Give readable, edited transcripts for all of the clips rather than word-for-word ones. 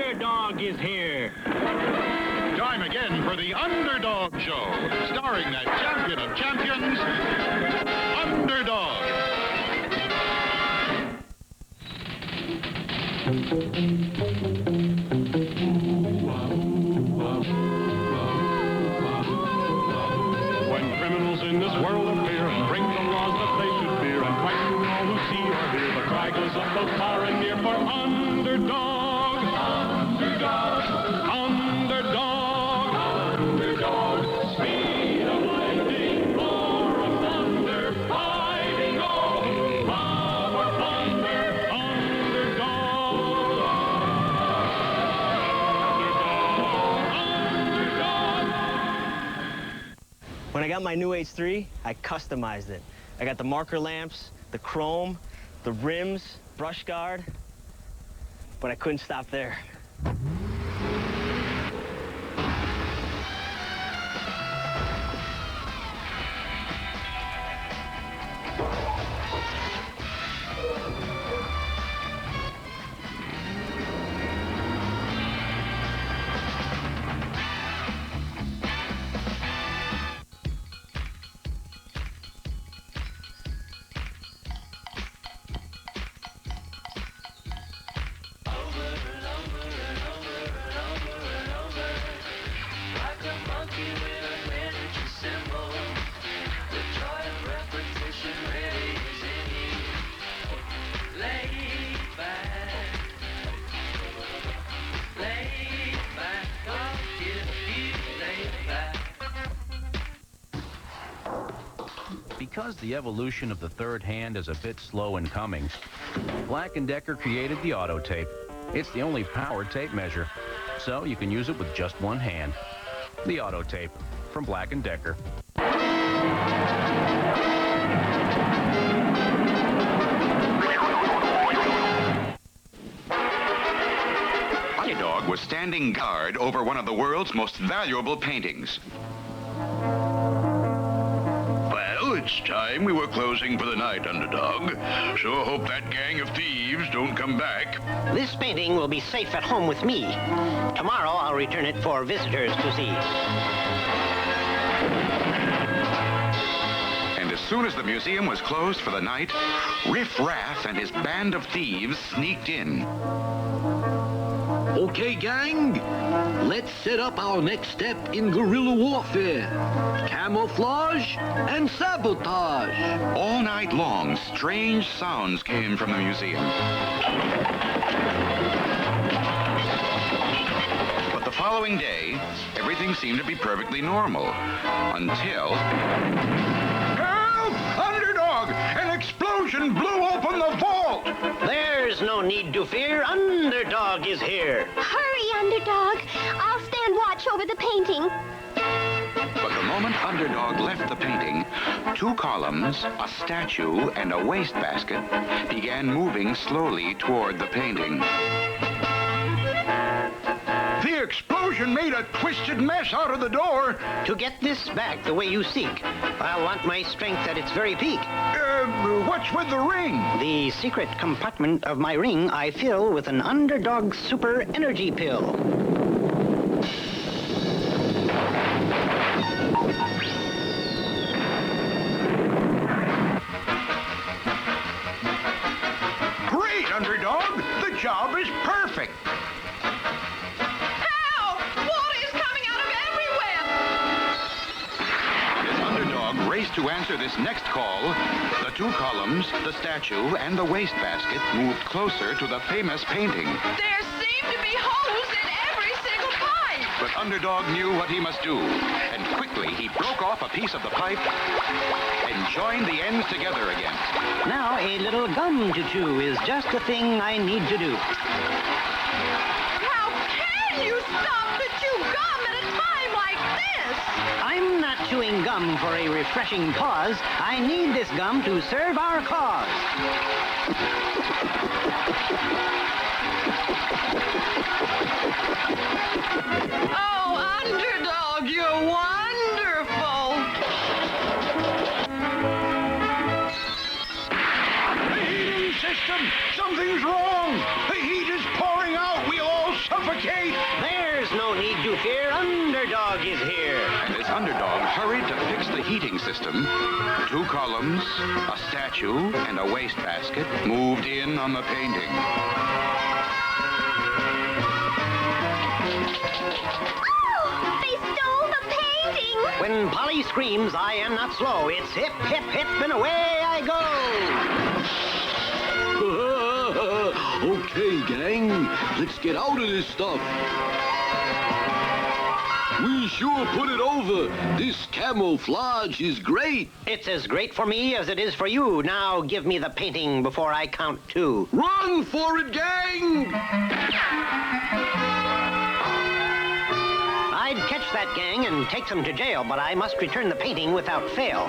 Underdog is here. Time again for the Underdog Show, starring that champion of champions, Underdog. When criminals in this world appear and bring the laws that they should fear and frighten all who see or hear, the cry goes up both far and near for Underdog. Underdog. Underdog. Underdog. Speed of lightning, roar of thunder, fighting all who love or plunder. Underdog. Underdog. When I got my new H3, I customized it. I got the marker lamps, the chrome, the rims, brush guard, but I couldn't stop there. Because the evolution of the third hand is a bit slow in coming, Black & Decker created the auto tape. It's the only power tape measure, so you can use it with just one hand. The auto tape from Black & Decker. Underdog was standing guard over one of the world's most valuable paintings. It's time we were closing for the night, Underdog. Sure hope that gang of thieves don't come back. This painting will be safe at home with me. Tomorrow I'll return it for visitors to see. And as soon as the museum was closed for the night, Riff Raff and his band of thieves sneaked in. Okay, gang, let's set up our next step in guerrilla warfare. Camouflage and sabotage. All night long, strange sounds came from the museum. But the following day, everything seemed to be perfectly normal. Until... Help! Underdog! An explosion blew open the vault! There's no need to fear. Underdog is here. Hurry, Underdog. I'll stand watch over the painting. But the moment Underdog left the painting, two columns, a statue, and a wastebasket began moving slowly toward the painting. The explosion made a twisted mess out of the door. To get this back the way you seek, I'll want my strength at its very peak. What's with the ring? The secret compartment of my ring I fill with an Underdog super energy pill. Great, Underdog! The job is perfect! Help! Water is coming out of everywhere! As Underdog raced to answer this next call, the two columns, the statue, and the wastebasket moved closer to the famous painting. There seem to be holes in every single pipe! But Underdog knew what he must do, and quickly he broke off a piece of the pipe and joined the ends together again. Now a little gum to chew is just the thing I need to do. How can you stop to chew gum at a time like this? I'm not chewing gum for a refreshing pause. I need this gum to serve our cause. Oh, Underdog, you're wonderful! The heating system! Something's wrong! The heat is pouring out! We all suffocate! no need to fear. Underdog is here. And as Underdog hurried to fix the heating system, 2 columns, a statue, and a wastebasket moved in on the painting. Oh, they stole the painting! When Polly screams, I am not slow. It's hip, hip, hip, and away I go. Okay, gang, let's get out of this stuff. We sure put it over. This camouflage is great. It's as great for me as it is for you. Now give me the painting before I count 2. Run for it, gang! I'd catch that gang and take them to jail, but I must return the painting without fail.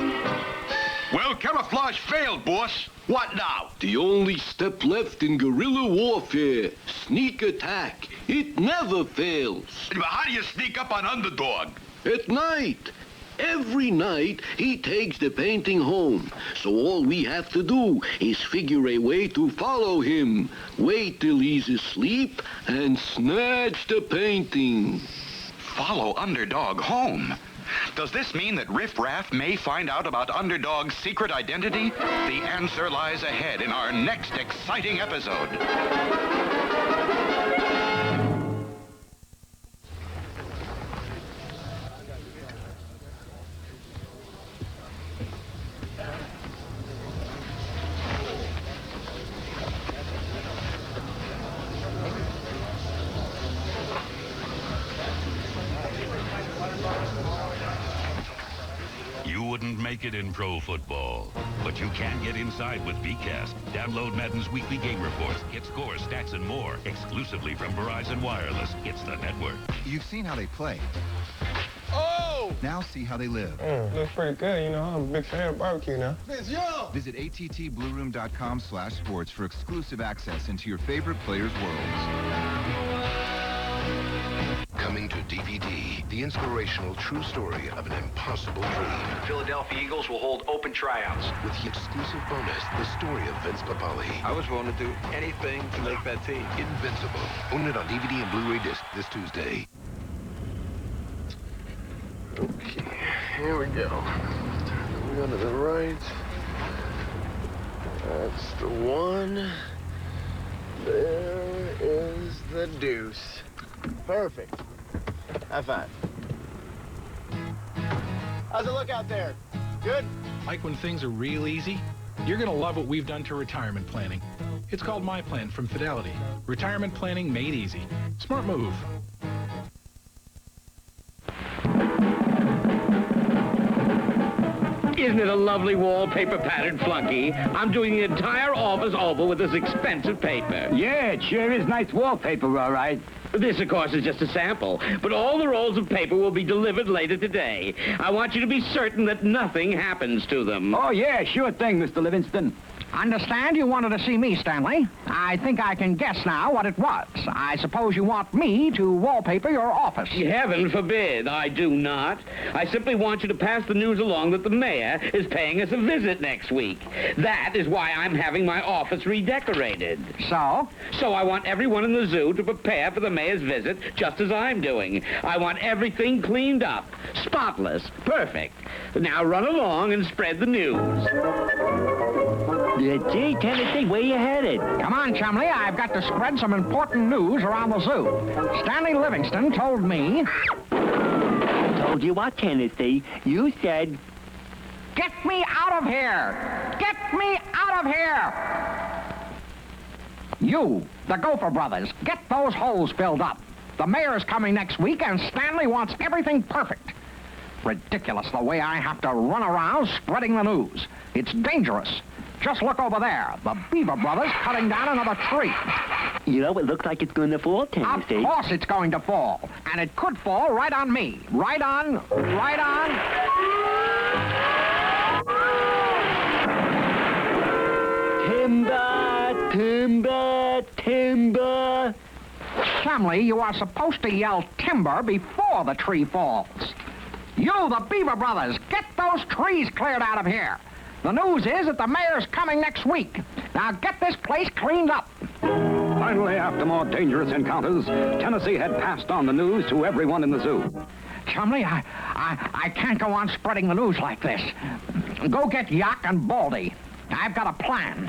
Well, camouflage failed, boss. What now? The only step left in guerrilla warfare, sneak attack. It never fails. But how do you sneak up on Underdog? At night. Every night, he takes the painting home. So all we have to do is figure a way to follow him. Wait till he's asleep and snatch the painting. Follow Underdog home? Does this mean that Riff Raff may find out about Underdog's secret identity? The answer lies ahead in our next exciting episode. You wouldn't make it in pro football, but you can get inside with VCast. Download Madden's weekly game reports, get scores, stats, and more exclusively from Verizon Wireless. It's the network. You've seen how they play. Oh! Now see how they live. Looks pretty good. You know, I'm a big fan of barbecue now. Visit attblueroom.com/sports for exclusive access into your favorite players' worlds. Coming to DVD, the inspirational true story of an impossible dream. Philadelphia Eagles will hold open tryouts. With the exclusive bonus, the story of Vince Papale. I was willing to do anything to make that team. Invincible. Own it on DVD and Blu-ray disc this Tuesday. Okay, here we go. We go to the right. That's the one. There is the deuce. Perfect. High five. How's it look out there? Good? Like when things are real easy? You're going to love what we've done to retirement planning. It's called My Plan from Fidelity. Retirement planning made easy. Smart move. Isn't it a lovely wallpaper pattern flunky? I'm doing the entire office over with this expensive paper. Yeah, it sure is nice wallpaper, all right. This, of course, is just a sample, but all the rolls of paper will be delivered later today. I want you to be certain that nothing happens to them. Oh, yeah, sure thing, Mr. Livingston. Understand you wanted to see me, Stanley. I think I can guess now what it was. I suppose you want me to wallpaper your office. Heaven forbid, I do not. I simply want you to pass the news along that the mayor is paying us a visit next week. That is why I'm having my office redecorated. So? So I want everyone in the zoo to prepare for the mayor's visit, just as I'm doing. I want everything cleaned up, spotless, perfect. Now run along and spread the news. Gee, Tennessee, where you headed? Come on, Chumley. I've got to spread some important news around the zoo. Stanley Livingston told me... Told you what, Tennessee? You said... Get me out of here! Get me out of here! You, the Gopher brothers, get those holes filled up. The mayor's coming next week, and Stanley wants everything perfect. Ridiculous the way I have to run around spreading the news. It's dangerous. Just look over there. The Beaver brothers cutting down another tree. You know, it looks like it's going to fall, Tennessee. Of course it's going to fall. And it could fall right on me. Right on... Timber, timber, timber. Chumley, you are supposed to yell timber before the tree falls. You, the Beaver brothers, get those trees cleared out of here. The news is that the mayor's coming next week. Now get this place cleaned up. Finally, after more dangerous encounters, Tennessee had passed on the news to everyone in the zoo. Chumley, I can't go on spreading the news like this. Go get Yak and Baldy. I've got a plan.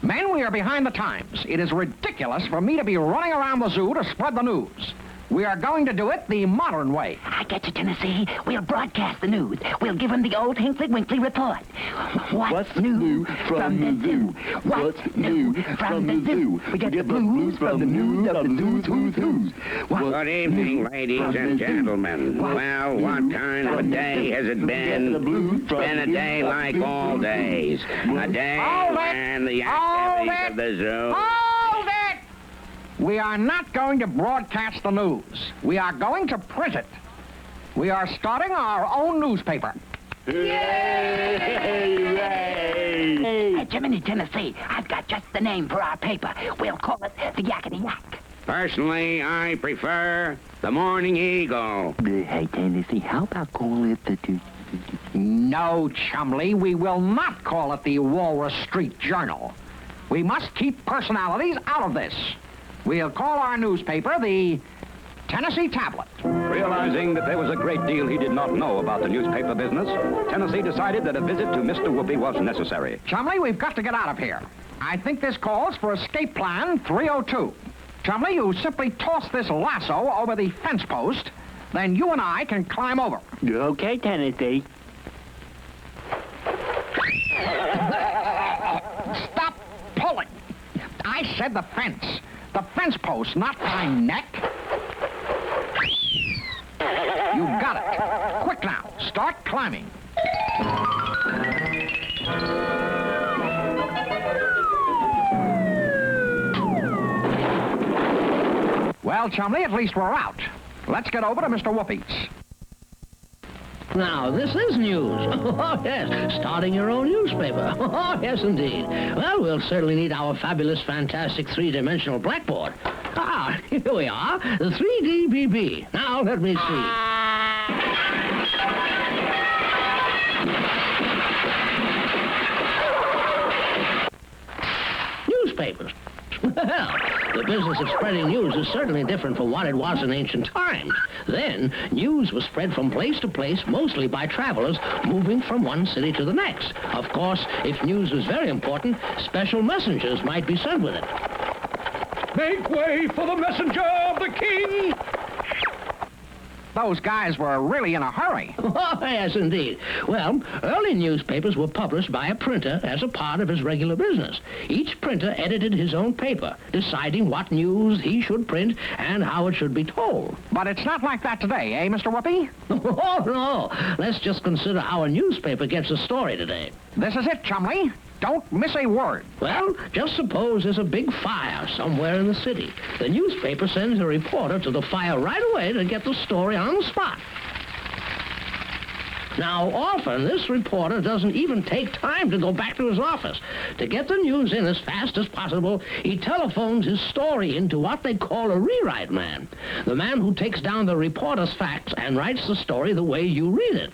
Men, we are behind the times. It is ridiculous for me to be running around the zoo to spread the news. We are going to do it the modern way. I get you, Tennessee. We'll broadcast the news. We'll give them the old Hinkley-Winkley report. What's new from the zoo? What's new from the zoo? We get the blues from the news of the zoo's who's who's. Good evening, ladies and gentlemen. Well, what kind of a day has it been? It's been a day like all days. A day when the activities of the zoo... Hold it! We are not going to broadcast the news. We are going to print it. We are starting our own newspaper. Hey, Jiminy, Tennessee, I've got just the name for our paper. We'll call it the Yakety Yak. Personally, I prefer the Morning Eagle. Hey, Tennessee, how about calling it the... No, Chumley, we will not call it the Walrus Street Journal. We must keep personalities out of this. We'll call our newspaper the Tennessee Tablet. Realizing that there was a great deal he did not know about the newspaper business, Tennessee decided that a visit to Mr. Whoopi was necessary. Chumley, we've got to get out of here. I think this calls for escape plan 302. Chumley, you simply toss this lasso over the fence post, then you and I can climb over. Okay, Tennessee. Stop pulling. I said the fence. The fence post, not my neck. You got it. Quick now. Start climbing. Well, Chumley, at least we're out. Let's get over to Mr. Whoopi's. Now, this is news. Oh, yes, starting your own newspaper. Oh, yes, indeed. Well, we'll certainly need our fabulous, fantastic three-dimensional blackboard. Ah, here we are, the 3DBB. Now, let me see. Newspapers. Well, the business of spreading news is certainly different from what it was in ancient times. Then, news was spread from place to place, mostly by travelers moving from one city to the next. Of course, if news was very important, special messengers might be sent with it. Make way for the messenger of the king! Those guys were really in a hurry. Oh, yes, indeed. Well, early newspapers were published by a printer as a part of his regular business. Each printer edited his own paper, deciding what news he should print and how it should be told. But it's not like that today, eh, Mr. Whoopi? Oh, no. Let's just consider how a newspaper gets a story today. This is it, Chumley. Don't miss a word. Well, just suppose there's a big fire somewhere in the city. The newspaper sends a reporter to the fire right away to get the story on the spot. Now, often, this reporter doesn't even take time to go back to his office. To get the news in as fast as possible, he telephones his story into what they call a rewrite man. The man who takes down the reporter's facts and writes the story the way you read it.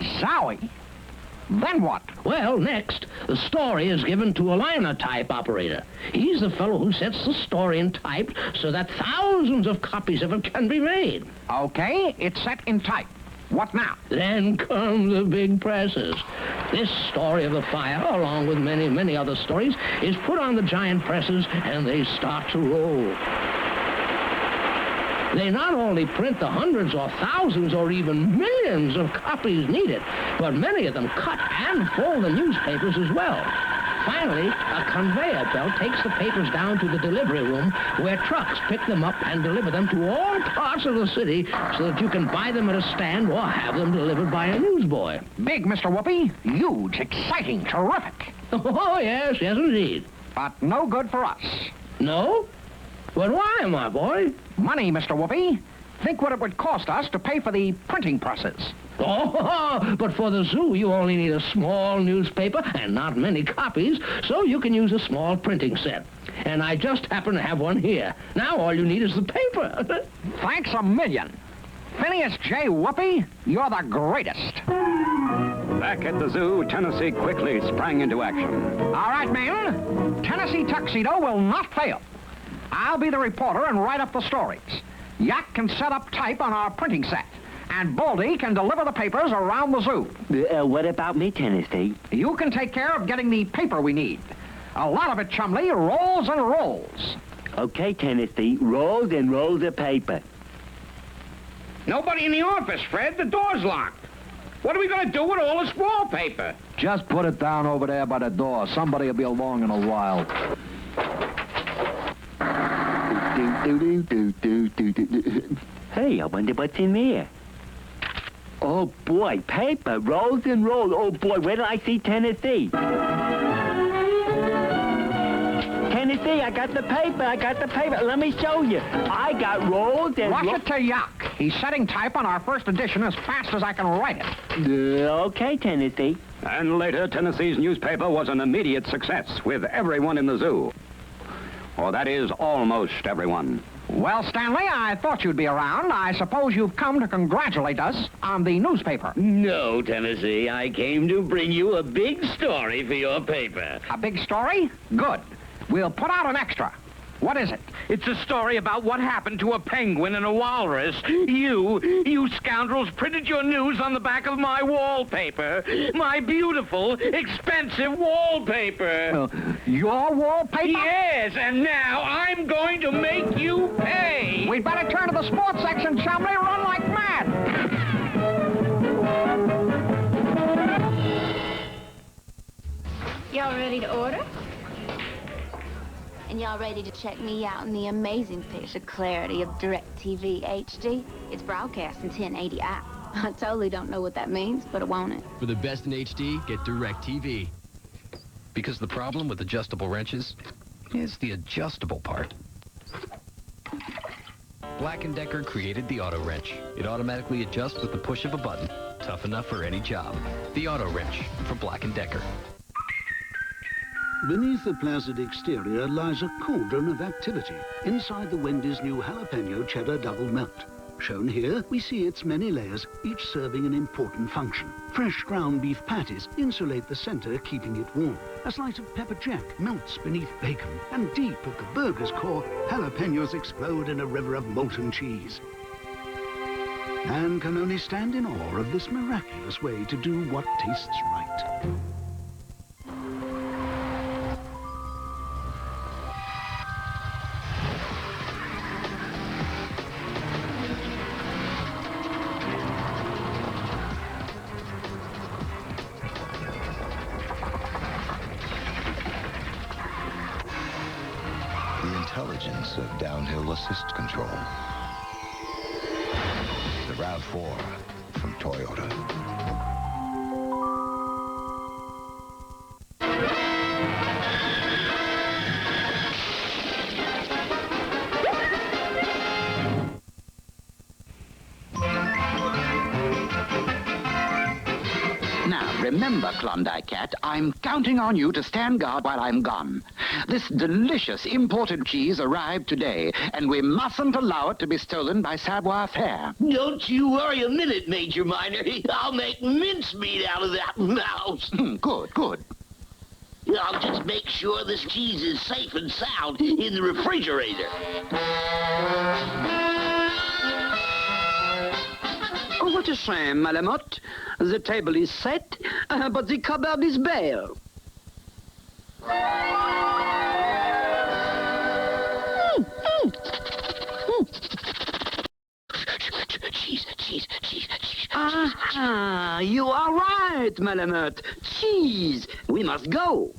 Zowie. Then what? Well, next, the story is given to a linotype operator. He's the fellow who sets the story in type so that thousands of copies of it can be made. Okay, it's set in type. What now? Then come the big presses. This story of the fire, along with many, many other stories, is put on the giant presses, and they start to roll. They not only print the hundreds or thousands or even millions of copies needed, but many of them cut and fold the newspapers as well. Finally, a conveyor belt takes the papers down to the delivery room where trucks pick them up and deliver them to all parts of the city so that you can buy them at a stand or have them delivered by a newsboy. Big, Mr. Whoopi. Huge, exciting, terrific. Oh, yes, yes, indeed. But no good for us. No? But why, my boy? Money, Mr. Whoopi. Think what it would cost us to pay for the printing presses. Oh, but for the zoo, you only need a small newspaper and not many copies, so you can use a small printing set. And I just happen to have one here. Now all you need is the paper. Thanks a million. Phineas J. Whoopi, you're the greatest. Back at the zoo, Tennessee quickly sprang into action. All right, men. Tennessee Tuxedo will not fail. I'll be the reporter and write up the stories. Yak can set up type on our printing set. And Baldy can deliver the papers around the zoo. What about me, Tennessee? You can take care of getting the paper we need. A lot of it, Chumley, rolls and rolls. Okay, Tennessee, rolls and rolls of paper. Nobody in the office, Fred. The door's locked. What are we going to do with all this wallpaper? Just put it down over there by the door. Somebody will be along in a while. Hey, I wonder what's in there. Oh, boy, paper, rolls and rolls. Oh, boy, where did I see Tennessee? Tennessee, I got the paper, Let me show you. I got rolls and Rush it to Yak. He's setting type on our first edition as fast as I can write it. Okay, Tennessee. And later, Tennessee's newspaper was an immediate success with everyone in the zoo. Or that is, almost everyone. Well, Stanley, I thought you'd be around. I suppose you've come to congratulate us on the newspaper. No, Tennessee. I came to bring you a big story for your paper. A big story? Good. We'll put out an extra. What is it? It's a story about what happened to a penguin and a walrus. You scoundrels printed your news on the back of my wallpaper. My beautiful, expensive wallpaper. Your wallpaper? Yes, and now I'm going to make you pay. We'd better turn to the sports section, Chumley. Run like mad. Y'all ready to order? And y'all ready to check me out in the amazing picture clarity of DirecTV HD? It's broadcast in 1080i. I totally don't know what that means, but I want it. For the best in HD, get DirecTV. Because the problem with adjustable wrenches is the adjustable part. Black & Decker created the Auto Wrench. It automatically adjusts with the push of a button. Tough enough for any job. The Auto Wrench from Black & Decker. Beneath the placid exterior lies a cauldron of activity inside the Wendy's new jalapeno cheddar double melt. Shown here, we see its many layers, each serving an important function. Fresh ground beef patties insulate the center, keeping it warm. A slice of pepper jack melts beneath bacon, and deep at the burger's core, jalapenos explode in a river of molten cheese. Man can only stand in awe of this miraculous way to do what tastes right. Intelligence of downhill assist control. The RAV4 from Toyota. Remember, Klondike Cat, I'm counting on you to stand guard while I'm gone. This delicious imported cheese arrived today, and we mustn't allow it to be stolen by savoir-faire. Don't you worry a minute, Major Miner. I'll make mincemeat out of that mouse. Good, good. I'll just make sure this cheese is safe and sound in the refrigerator. Oh, what a shame, Malamotte. The table is set, but the cupboard is bare. Cheese. Ah, you are right, Malamotte. Cheese. We must go.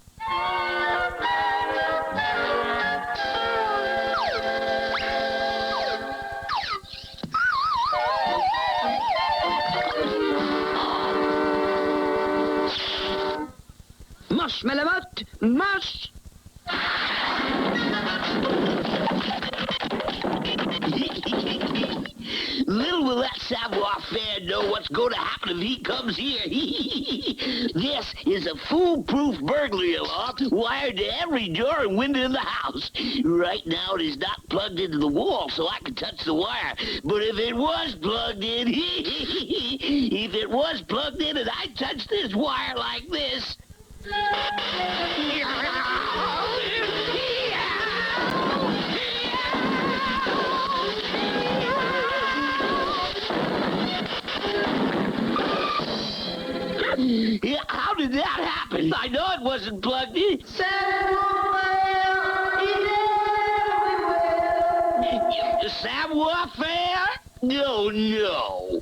Mush, Malamotte, mush! Little will that savoir-faire know what's going to happen if he comes here. This is a foolproof burglary alarm wired to every door and window in the house. Right now, it is not plugged into the wall, so I can touch the wire. But if it was plugged in, if it was plugged in and I touched this wire like this... happened? I know it wasn't plugged in. Savoir-faire? No, no.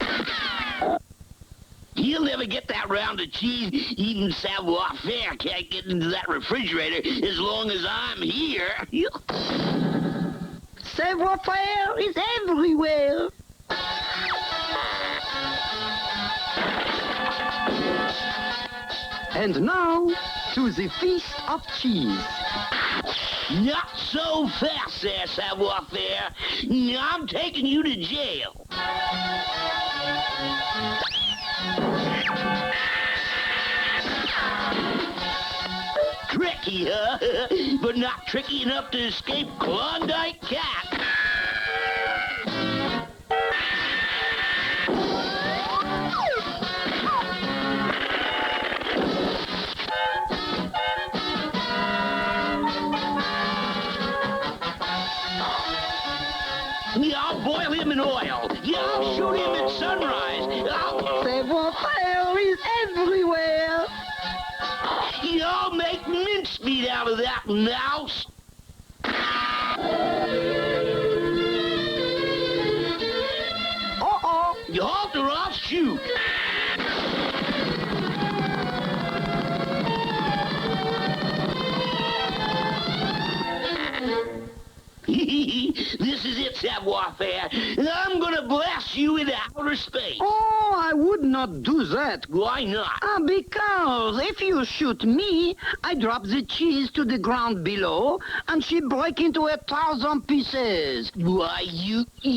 He'll never get that round of cheese. Even savoir-faire can't get into that refrigerator as long as I'm here. Savoir-faire is everywhere. And now, to the feast of cheese. Not so fast there, savoir-faire. I'm taking you to jail. Tricky, huh? But not tricky enough to escape Klondike Cat. I'll boil him in oil. I'll shoot him at sunrise. Savoir-faire is everywhere. I'll make mincemeat out of that mouse. Uh-oh. You halt or I'll shoot. This is it, savoir-faire. I'm gonna blast you into outer space. Oh, I would not do that. Why not? Because if you shoot me, I drop the cheese to the ground below, and she break into 1,000 pieces. Why, you... The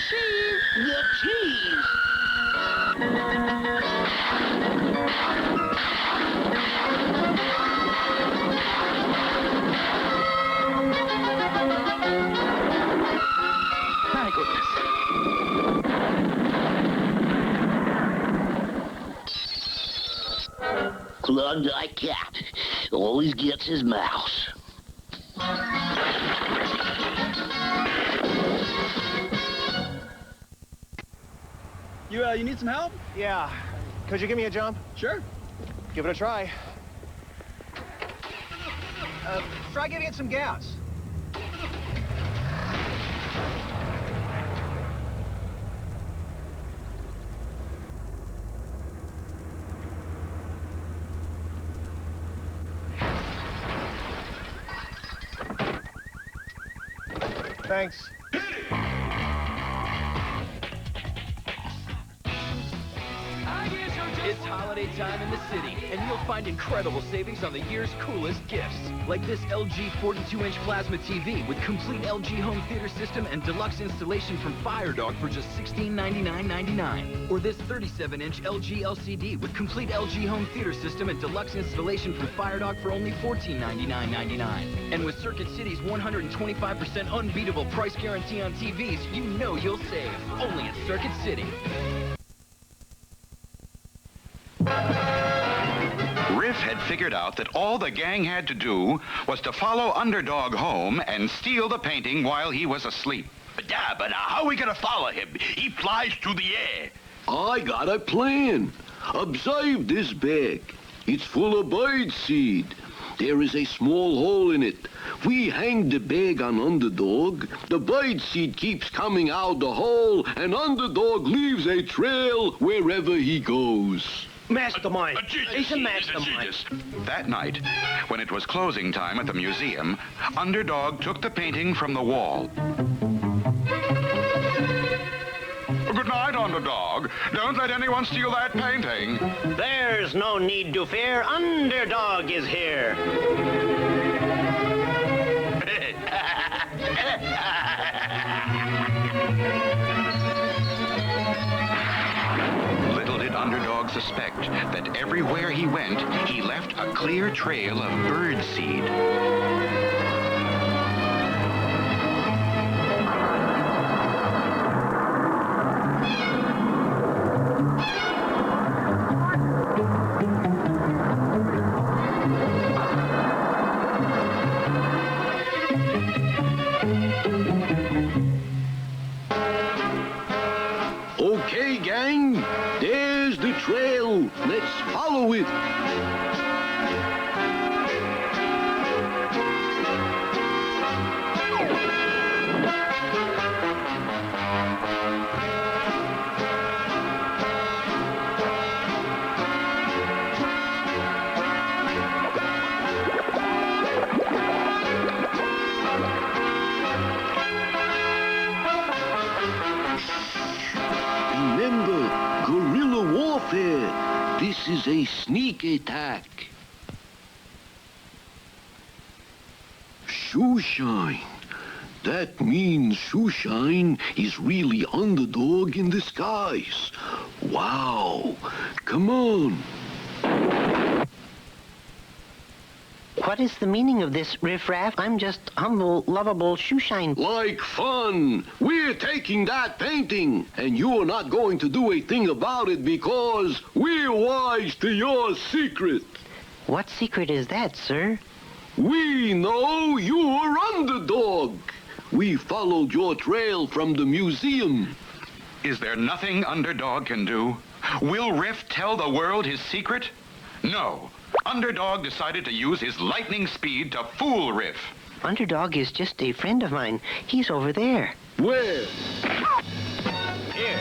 cheese. The cheese. My goodness. Klondike Cat always gets his mouse. You need some help? Yeah. Could you give me a jump? Sure. Give it a try. Try giving it some gas. Thanks. It's holiday time in the city, and you'll find incredible savings on the year's coolest gifts. Like this LG 42-inch plasma TV with complete LG home theater system and deluxe installation from Underdog for just $1699.99. Or this 37-inch LG LCD with complete LG home theater system and deluxe installation from Underdog for only $1499.99. And with Circuit City's 125% unbeatable price guarantee on TVs, you know you'll save. Only at Circuit City. Riff had figured out that all the gang had to do was to follow Underdog home and steal the painting while he was asleep. Yeah, but how are we gonna follow him? He flies through the air. I got a plan. Observe this bag. It's full of bird seed. There is a small hole in it. We hang the bag on Underdog. The bird seed keeps coming out the hole, and Underdog leaves a trail wherever he goes. Mastermind. He's a mastermind. That night, when it was closing time at the museum, Underdog took the painting from the wall. Good night, Underdog. Don't let anyone steal that painting. There's no need to fear. Underdog is here. Little did Underdog suspect that everywhere he went, he left a clear trail of bird seed. Okay, gang, a sneak attack. Shoeshine. That means Shoeshine is really Underdog in disguise. Wow. Come on. What is the meaning of this, riffraff? I'm just humble, lovable Shoeshine. Like fun. We're taking that painting, and you're not going to do a thing about it because we're wise to your secret. What secret is that, sir? We know you're Underdog. We followed your trail from the museum. Is there nothing Underdog can do? Will Riff tell the world his secret? No. Underdog decided to use his lightning speed to fool Riff. Underdog is just a friend of mine. He's over there. Where? Here.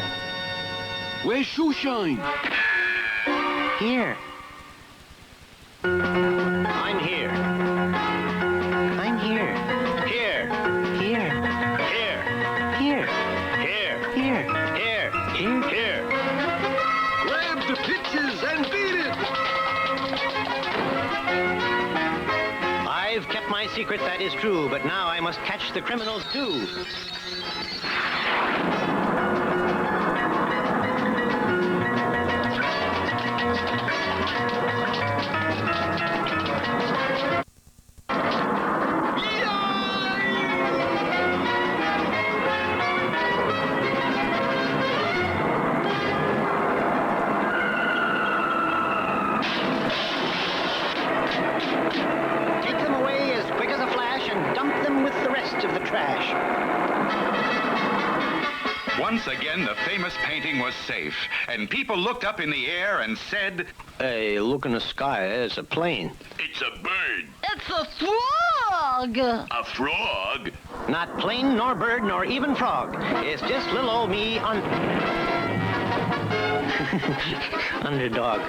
Where's Shoeshine? Here. I'm here. I'm here. Here. Here. Here. Here. Here. Here. Here. Here. Here. Grab the pitches and beat it! I've kept my secret, that is true, but now I must catch the criminals too. Take them away as quick as a flash and dump them with the rest of the trash. Once again, the famous painting was safe, and people looked up in the air and said, Hey, look in the sky, there's a plane. "It's a bird." It's a frog! A frog? Not plane, nor bird, nor even frog. It's just little old me on... Underdog.